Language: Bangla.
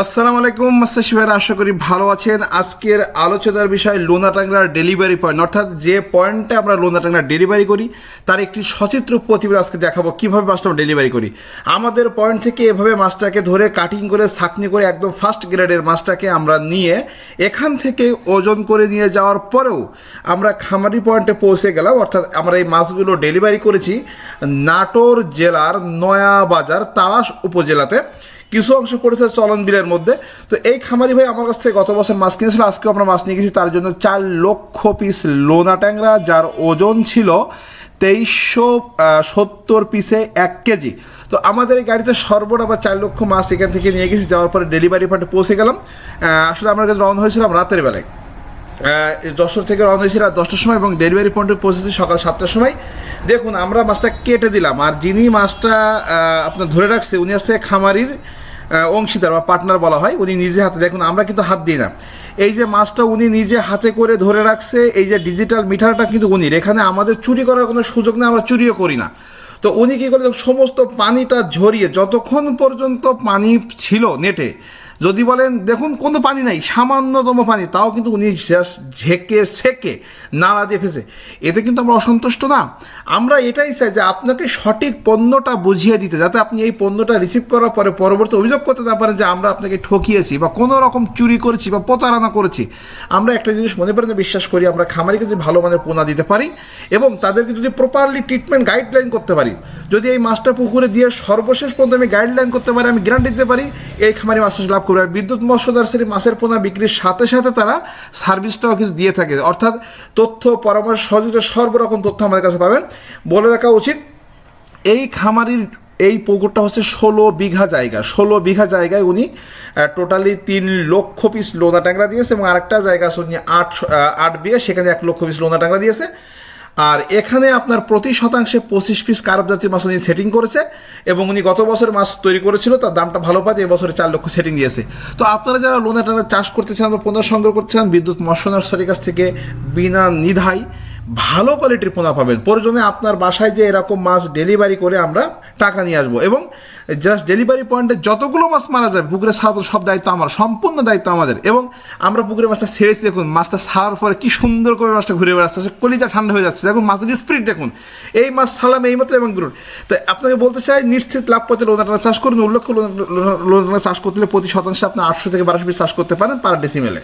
আসসালামু আলাইকুম মাস্টার ভাইরা, আশা করি ভালো আছেন। আজকের আলোচনার বিষয় লোনাটাংরার ডেলিভারি পয়েন্ট, অর্থাৎ যে পয়েন্টে আমরা লোনাটাংরা ডেলিভারি করি তার একটি সচিত্র প্রতিবেদন আজকে দেখাবো কীভাবে মাছটা আমরা ডেলিভারি করি। আমাদের পয়েন্ট থেকে এভাবে মাছটাকে ধরে কাটিং করে ছাঁকনি করে একদম ফার্স্ট গ্রেডের মাছটাকে আমরা নিয়ে এখান থেকে ওজন করে নিয়ে যাওয়ার পরেও আমরা খামারি পয়েন্টে পৌঁছে গেলাম। অর্থাৎ আমরা এই মাছগুলো ডেলিভারি করেছি নাটোর জেলার নয়াবাজার তাড়াশ উপজেলাতে, কিছু অংশ পড়েছে চলন বিলের মধ্যে। তো এই খামারি ভাই আমার কাছ থেকে গত বছর মাছ কিনেছিল, আজকেও আমরা মাছ নিয়ে গেছি তার জন্য 4 লক্ষ পিস লোনা ট্যাংরা, যার ওজন ছিল 2370 পিসে 1 কেজি। তো আমাদের এই গাড়িতে সর্বমোট আমরা 4 লক্ষ মাছ এখান থেকে নিয়ে গেছি। যাওয়ার পরে ডেলিভারি পয়েন্টে পৌঁছে গেলাম। আসলে আমার কাছে রওনা হয়েছিলাম রাতের বেলায়, যশোর থেকে রওনা হয়েছি রাত 10টার সময় এবং ডেলিভারি পয়েন্টে পৌঁছেছি সকাল 7টার সময়। দেখুন, আমরা মাছটা কেটে দিলাম, আর যিনি মাছটা আপনার ধরে রাখছে উনি আছে খামারির অংশীদার বা পার্টনার বলা হয়। উনি নিজে হাতে, দেখুন আমরা কিন্তু হাত দিই না, এই যে মাছটা উনি নিজে হাতে করে ধরে রাখছে। এই যে ডিজিটাল মিটারটা কিন্তু উনির, এখানে আমাদের চুরি করার কোনো সুযোগ নেই, আমরা চুরিও করি না। তো উনি কী করে সমস্ত পানিটা ঝরিয়ে, যতক্ষণ পর্যন্ত পানি ছিল নেটে, যদি বলেন দেখুন কোনো পানি নাই, সামান্যতম পানি, তাও কিন্তু উনি ঝেঁকে সেকে নাড়া দিয়ে ফেসে, এতে কিন্তু আমরা অসন্তুষ্ট না। আমরা এটাই চাই যে আপনাকে সঠিক পণ্যটা বুঝিয়ে দিতে, যাতে আপনি এই পণ্যটা রিসিভ করার পরে পরবর্তী অভিযোগ করতে না পারেন যে আমরা আপনাকে ঠকিয়েছি বা কোনো রকম চুরি করেছি বা প্রতারণা করেছি। আমরা একটা জিনিস মনে করেন বিশ্বাস করি, আমরা খামারিকে যদি ভালো মানের পোনা দিতে পারি এবং তাদেরকে যদি প্রপারলি ট্রিটমেন্ট গাইডলাইন করতে পারি, যদি এই মাছটা পুকুরে দিয়ে সর্বশেষ পর্যন্ত আমি গাইডলাইন করতে পারি, আমি গ্যারান্টি দিতে পারি এই খামারি মাছ লাভ করবে। আর বিদ্যুৎ মৎস্য নার্সারি মাছের পোনা বিক্রির সাথে সাথে তারা সার্ভিসটাও কিন্তু দিয়ে থাকে, অর্থাৎ তথ্য পরামর্শ সহযোগিতা সর্বরকম তথ্য আমাদের কাছে পাবেন। বলে রাখা উচিত, এই খামারির এই পুকুরটা হচ্ছে 16 বিঘা জায়গা। 16 বিঘা জায়গায় উনি টোটালি 3 লক্ষ পিস লোনা ট্যাংরা দিয়েছে এবং আরেকটা জায়গা আছে উনি 8 বিঘা, সেখানে 1 লক্ষ পিস লোনা ট্যাংরা দিয়েছে। আর এখানে আপনার প্রতি শতাংশে 25 পিস কার্প জাতীয় মাছ উনি সেটিং করেছে এবং উনি গত বছর মাছ তৈরি করেছিল, তার দামটা ভালো পায়, এবছরে 4 লক্ষ সেটিং দিয়েছে। তো আপনারা যারা লোনা টানা চাষ করতে চান বা পোনা সংগ্রহ করতে চান, বিদ্যুৎ মৎস্য নার্সারির কাছ থেকে বিনা নিধায় ভালো কোয়ালিটির পোনা পাবেন। প্রয়োজনে আপনার বাসায় যে এরকম মাছ ডেলিভারি করে আমরা টাকা নিয়ে আসবো এবং জাস্ট ডেলিভারি পয়েন্টে যতগুলো মাছ মারা যায় পুকুরে ছাড়াবো, সব দায়িত্ব আমার, সম্পূর্ণ দায়িত্ব আমাদের। এবং আমরা পুকুরে মাছটা ছেড়েছি, দেখুন মাছটা ছাড়ার পরে কি সুন্দর করে মাছটা ঘুরে বেড়াচ্ছে, কলিজা ঠান্ডা হয়ে যাচ্ছে। দেখুন মাছের স্পিরিট দেখুন, এই মাছ ছাড়লাম এইমাত্র এবং গ্রুট। তো আপনাকে বলতে চাই, নিশ্চিত লাভ পেতে লোনা টানা চাষ করুন। উল্লেখ্য লোনা টানা চাষ করতে হলে প্রতি শতাংশে আপনি 800 থেকে 1200 পিস চাষ করতে পারেন পার ডেসিমেলে।